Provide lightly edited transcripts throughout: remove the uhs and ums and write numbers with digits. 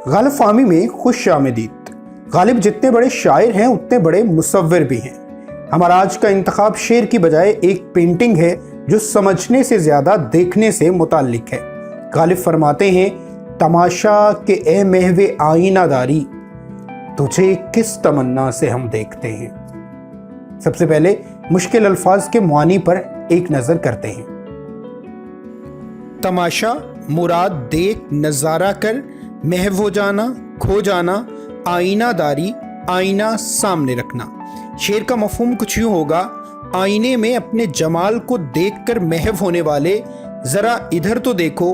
गालिब फाहमी में खुश आमदीद। गालिब जितने बड़े शायर हैं उतने बड़े मुसव्विर भी हैं। हमारा आज का इंतखाब शेर की बजाय एक पेंटिंग है जो समझने से ज़्यादा देखने से मुताल्लिक है। गालिब फरमाते हैं, तमाशा के ए महवे आईनादारी, तुझे किस तमन्ना से हम देखते हैं। सबसे पहले मुश्किल अल्फाज के मुआनी पर एक नज़र करते हैं। तमाशा मुराद देख नज़ारा कर, महव हो जाना, खो जाना, आईनादारी, आईना सामने रखना। शेर का मफहूम कुछ यूँ होगा, आईने में अपने जमाल को देखकर महव होने वाले, ज़रा इधर तो देखो,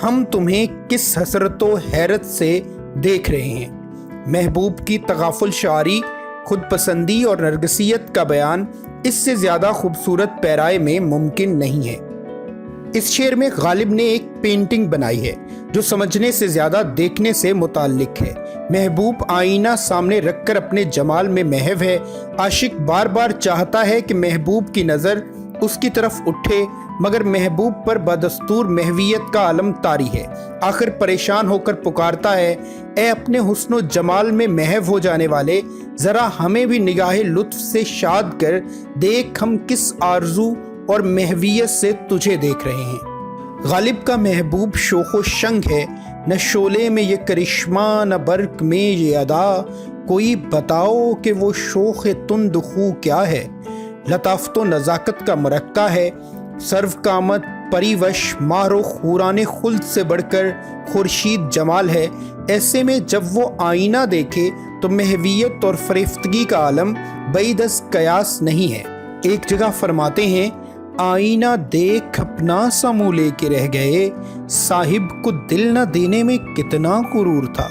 हम तुम्हें किस हसरतो हैरत से देख रहे हैं। महबूब की तगाफुल शारी, खुद पसंदी और नरगसियत का बयान इससे ज़्यादा खूबसूरत पैराए में मुमकिन नहीं है। इस शेर में गालिब ने एक पेंटिंग बनाई है जो समझने से ज़्यादा देखने से मुताल्लिक है। महबूब आईना सामने रखकर अपने जमाल में महव है। आशिक बार बार चाहता है कि महबूब की नज़र उसकी तरफ उठे, मगर महबूब पर बदस्तूर महवियत का आलम तारी है। आखिर परेशान होकर पुकारता है, ए अपने हुस्नो जमाल में महव हो जाने वाले, ज़रा हमें भी निगाहे लुत्फ से शाद कर, देख हम किस आरजू और महवियत से तुझे देख रहे हैं। गालिब का महबूब शोखो शंग है, न शोले में ये करिश्मा न बर्क में ये अदा, कोई बताओ कि वो शोख तुंद खू क्या है। लताफ़त व नज़ाकत का मरक्का है, सर्व कामत परिवश मारो खुराने खुल्द से बढ़कर खुर्शीद जमाल है। ऐसे में जब वो आईना देखे तो महवियत और फरेफ्तगी का आलम बैदस कयास नहीं है। एक जगह फरमाते हैं, आईना देख अपना सा मुँह लेके रह गए, साहिब को दिल न देने में कितना गुरूर था।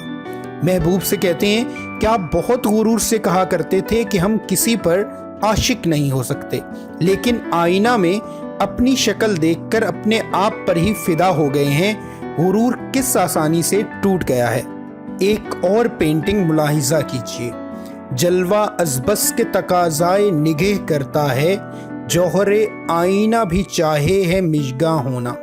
महबूब से कहते हैं, क्या आप बहुत गुरूर से कहा करते थे कि हम किसी पर आशिक नहीं हो सकते, लेकिन आईना में अपनी शक्ल देखकर अपने आप पर ही फिदा हो गए हैं। गुरूर किस आसानी से टूट गया है। एक और पेंटिंग मुलाहिजा कीजिए। जलवा अज़बस के तकाज़ाए निगह करता है, जौहरे आईना भी चाहे है मिजगा होना।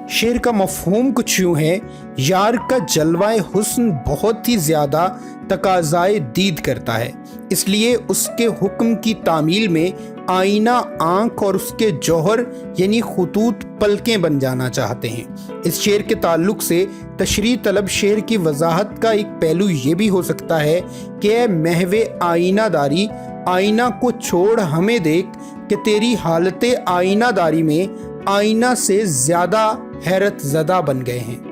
शेर का मफहूम कुछ यूँ है, यार का जलवाए हुस्न बहुत ही ज़्यादा तकाज़ाए दीद करता है, इसलिए उसके हुक्म की तामील में आईना आँख और उसके जौहर यानी खुतूत पलकें बन जाना चाहते हैं। इस शेर के ताल्लुक से तशरीह तलब शेर की वजाहत का एक पहलू ये भी हो सकता है कि महवे आईनादारी, आईना को छोड़ हमें देख कि तेरी हालत आईनादारी में आईना से ज़्यादा हैरत ज़दा बन गए हैं।